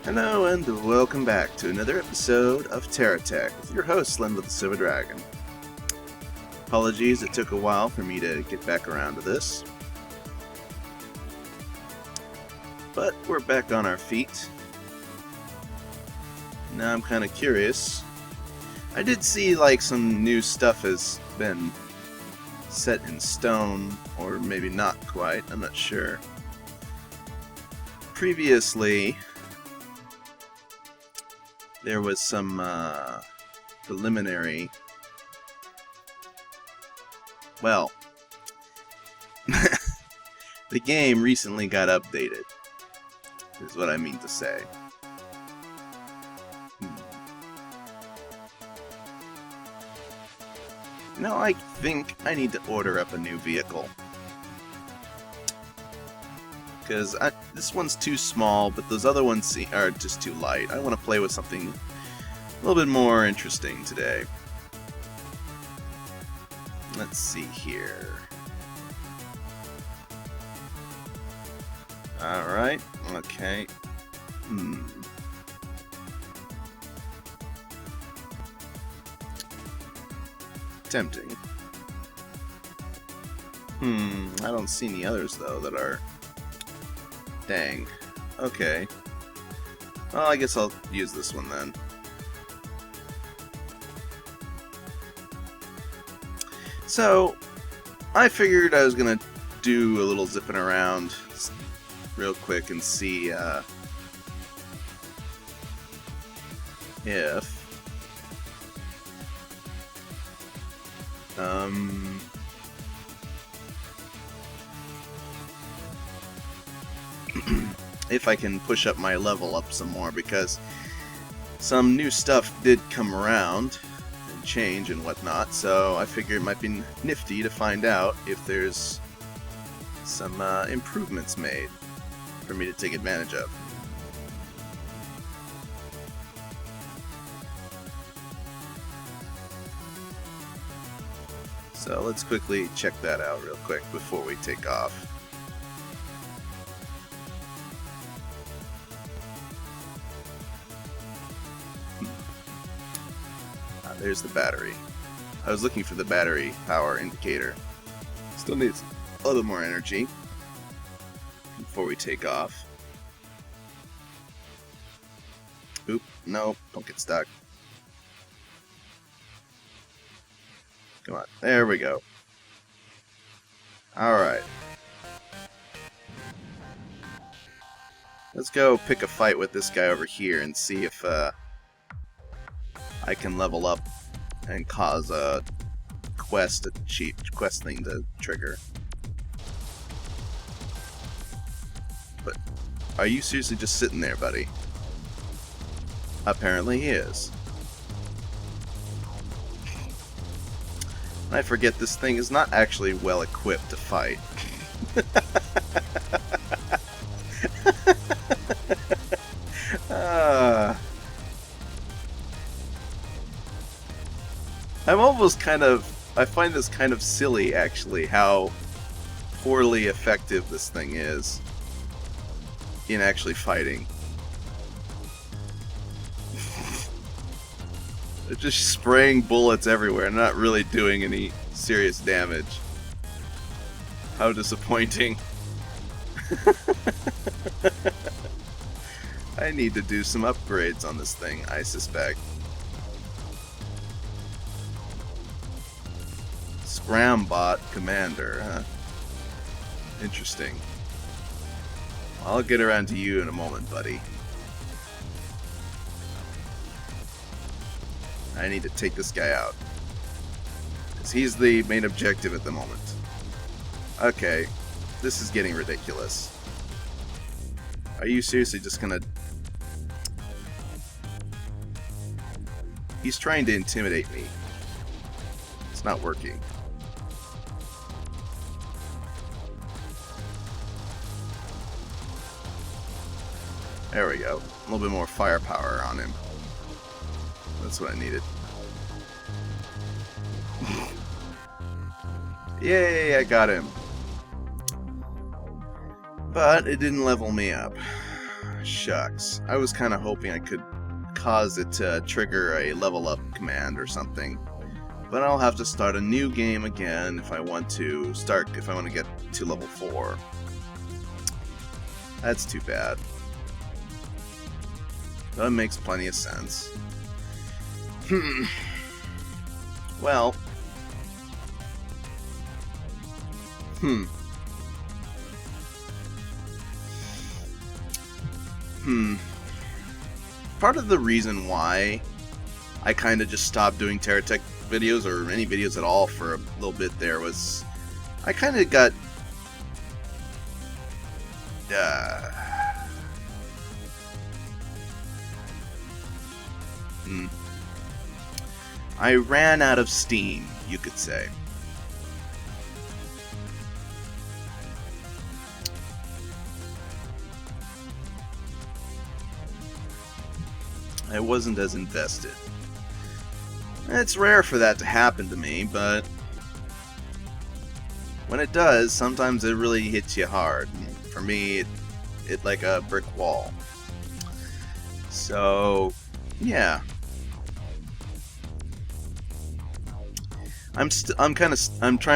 Hello and welcome back to another episode of TerraTech with your host, Slim with the Silver Dragon. Apologies, it took a while for me to get back around to this. But we're back on our feet. Now I'm kind of curious. I did see like some new stuff has been set in stone, or maybe not quite, I'm not sure. Previously, there was some preliminary... Well, the game recently got updated, is what I mean to say. You know, I think I need to order up a new vehicle. Because this one's too small, but those other ones are just too light. I want to play with something a little bit more interesting today. Let's see here. Alright, okay. Tempting. I don't see any others, though, that are... Dang. Okay. Well, I guess I'll use this one then. So, I figured I was gonna do a little zipping around real quick and see if I can push up my level up some more, because some new stuff did come around and change and whatnot, so I figured it might be nifty to find out if there's some improvements made for me to take advantage of. So let's quickly check that out real quick before we take off. There's the battery. I was looking for the battery power indicator. Still needs a little more energy before we take off. Oop, no, don't get stuck. Come on, there we go. Alright. Let's go pick a fight with this guy over here and see if I can level up and cause a quest thing to trigger. But are you seriously just sitting there, buddy? Apparently he is. I forget this thing is not actually well equipped to fight. I'm almost I find this kind of silly, actually, how poorly effective this thing is in actually fighting. They're just spraying bullets everywhere and not really doing any serious damage. How disappointing. I need to do some upgrades on this thing, I suspect. Scrambot Commander, huh? Interesting. I'll get around to you in a moment, buddy. I need to take this guy out, because he's the main objective at the moment. Okay, this is getting ridiculous. Are you seriously just gonna... He's trying to intimidate me. It's not working. There we go. A little bit more firepower on him. That's what I needed. Yay, I got him. But it didn't level me up. shucks. I was kind of hoping I could cause it to trigger a level up command or something. But I'll have to start a new game again if I want to get to level 4. That's too bad. That makes plenty of sense. Well. Part of the reason why I kind of just stopped doing TerraTech videos, or any videos at all, for a little bit there was I kind of got I ran out of steam, you could say. I wasn't as invested. It's rare for that to happen to me, but when it does, sometimes it really hits you hard. For me, it like a brick wall. So, yeah. I'm trying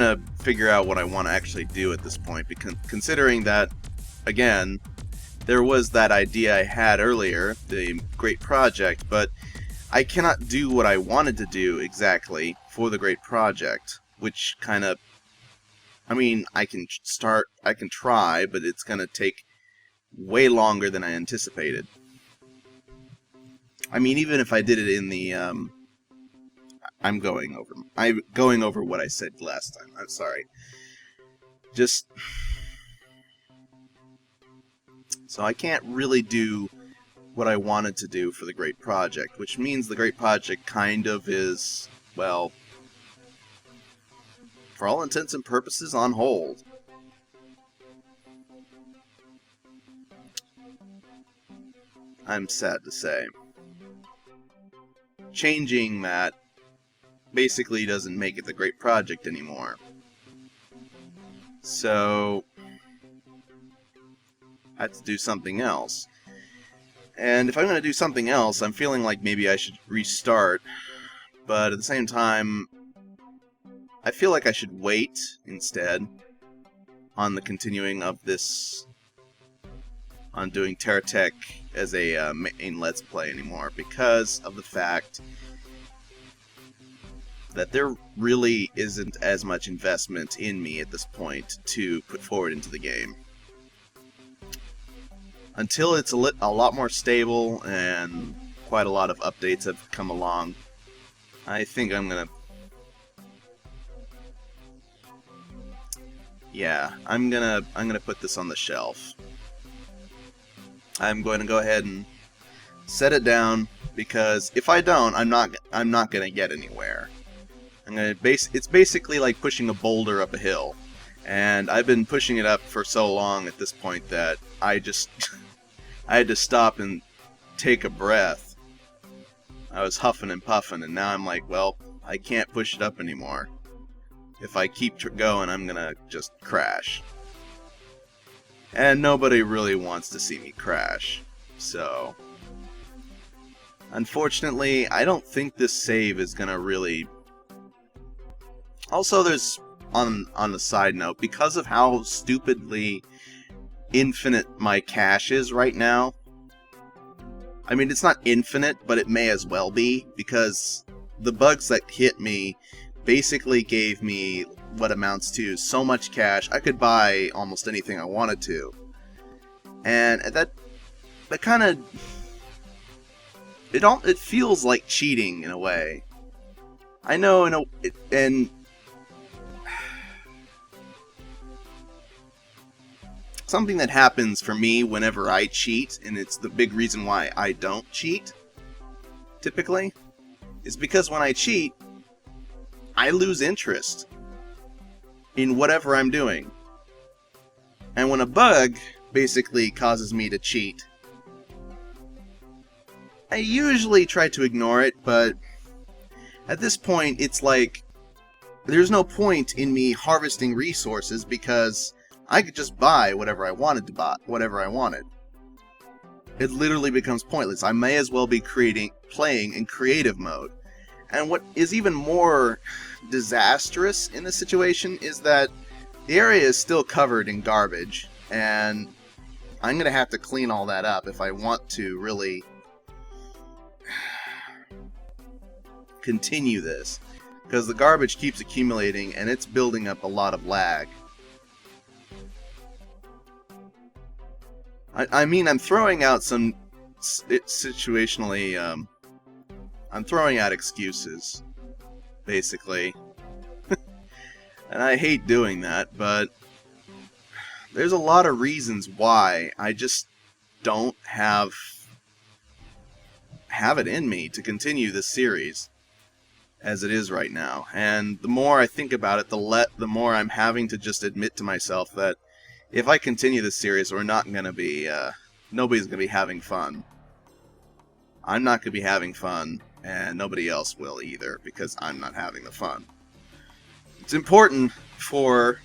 to figure out what I want to actually do at this point, because considering that, again, there was that idea I had earlier, the great project, but I cannot do what I wanted to do exactly for the great project, which kind of, I mean, I can try, but it's going to take way longer than I anticipated. I mean, even if I did it in the, I'm going over what I said last time. I'm sorry. So I can't really do what I wanted to do for the great project, which means the great project kind of is, well, for all intents and purposes, on hold. I'm sad to say. Changing that basically doesn't make it the great project anymore. So I have to do something else. And if I'm going to do something else, I'm feeling like maybe I should restart. But at the same time, I feel like I should wait instead on the continuing of this, on doing TerraTech as a main Let's Play anymore, because of the fact that there really isn't as much investment in me at this point to put forward into the game. Until it's a lot more stable and quite a lot of updates have come along, I think I'm gonna put this on the shelf. I'm going to go ahead and set it down, because if I don't, I'm not gonna get anywhere. It's basically like pushing a boulder up a hill, and I've been pushing it up for so long at this point that I had to stop and take a breath. I was huffing and puffing, and now I'm like, well, I can't push it up anymore. If I keep going, I'm gonna just crash. And nobody really wants to see me crash. So, unfortunately, I don't think this save is gonna really... Also, there's, on the side note, because of how stupidly infinite my cache is right now, I mean, it's not infinite, but it may as well be, because the bugs that hit me basically gave me what amounts to so much cash, I could buy almost anything I wanted to. And that kind of... It feels like cheating in a way. I know, and something that happens for me whenever I cheat, and it's the big reason why I don't cheat, typically, is because when I cheat, I lose interest in whatever I'm doing. And when a bug basically causes me to cheat, I usually try to ignore it, but at this point, it's like there's no point in me harvesting resources, because I could just buy whatever I wanted to buy, whatever I wanted. it literally becomes pointless. I may as well be playing in creative mode. And what is even more disastrous in this situation is that the area is still covered in garbage, and I'm going to have to clean all that up if I want to really continue this, because the garbage keeps accumulating and it's building up a lot of lag. I mean, I'm throwing out some situationally, I'm throwing out excuses, basically. And I hate doing that, but there's a lot of reasons why I just don't have it in me to continue this series as it is right now. And the more I think about it, the more I'm having to just admit to myself that if I continue this series, we're not going to be, nobody's going to be having fun. I'm not going to be having fun, and nobody else will either, because I'm not having the fun. It's important for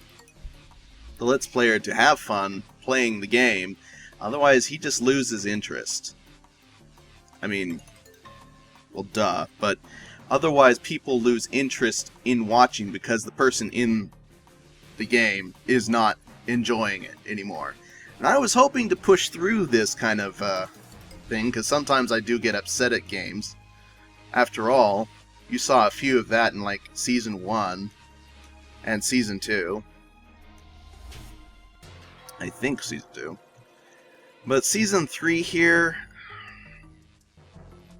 the Let's Player to have fun playing the game, otherwise he just loses interest. I mean, well, duh, but otherwise people lose interest in watching because the person in the game is not enjoying it anymore. And I was hoping to push through this kind of thing, because sometimes I do get upset at games. After all, you saw a few of that in like Season 1 and Season 2. I think Season 2. But Season 3 here,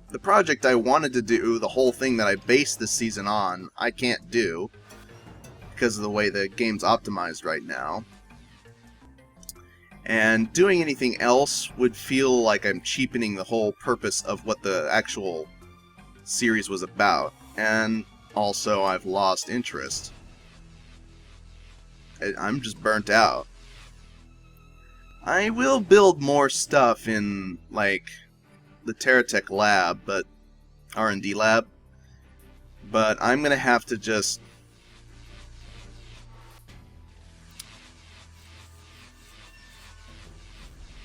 the project I wanted to do, the whole thing that I based this season on, I can't do because of the way the game's optimized right now. And doing anything else would feel like I'm cheapening the whole purpose of what the actual series was about. And also, I've lost interest. I'm just burnt out. I will build more stuff in, like, the TerraTech lab, but R&D lab. But I'm gonna have to just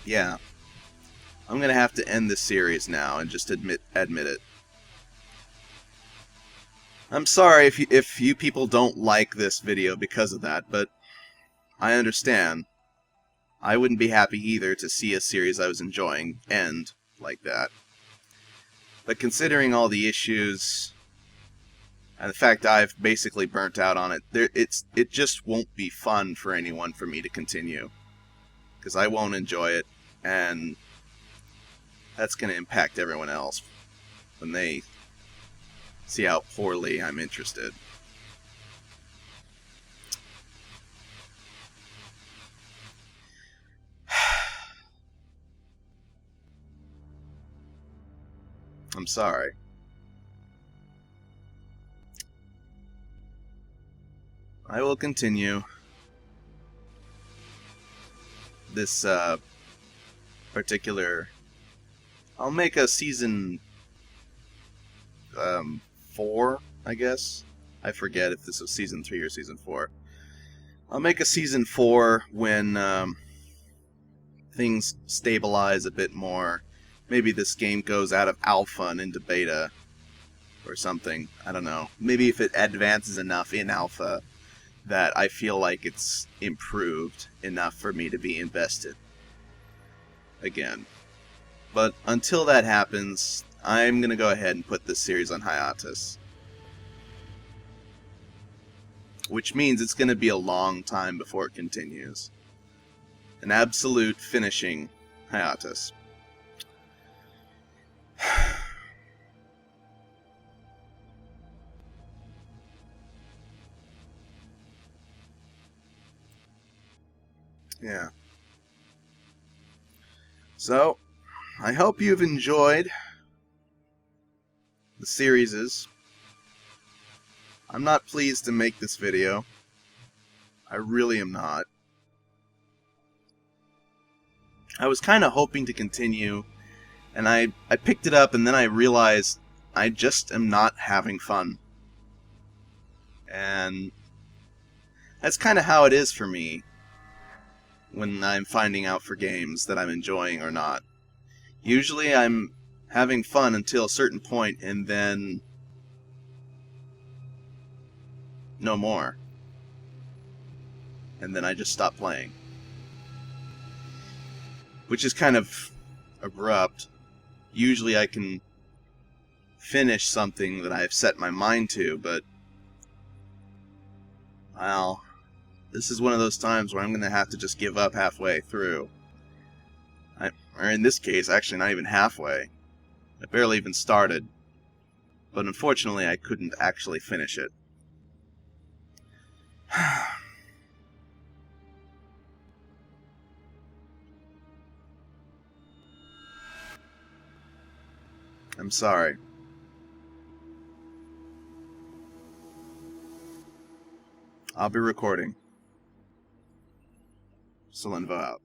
yeah, I'm gonna have to end this series now and just admit it. I'm sorry if you people don't like this video because of that, but I understand. I wouldn't be happy either to see a series I was enjoying end like that. But considering all the issues and the fact I've basically burnt out on it, it just won't be fun for anyone for me to continue, because I won't enjoy it, and that's going to impact everyone else when they see how poorly I'm interested. I'm sorry. I will continue this particular... I'll make a season 4, I guess. I forget if this was season 3 or season 4. I'll make a season 4 when things stabilize a bit more. Maybe this game goes out of alpha and into beta or something. I don't know. Maybe if it advances enough in alpha that I feel like it's improved enough for me to be invested again. But until that happens, I'm going to go ahead and put this series on hiatus. Which means it's going to be a long time before it continues. An absolute finishing hiatus. Yeah. So, I hope you've enjoyed the series. I'm not pleased to make this video. I really am not. I was kind of hoping to continue, and I picked it up, and then I realized I just am not having fun. And that's kind of how it is for me when I'm finding out for games that I'm enjoying or not. Usually I'm having fun until a certain point, and then no more. And then I just stop playing. Which is kind of abrupt. Usually I can finish something that I've set my mind to, but well, this is one of those times where I'm going to have to just give up halfway through. Or in this case, actually not even halfway. I barely even started. But unfortunately, I couldn't actually finish it. I'm sorry. I'll be recording. Solenvo out.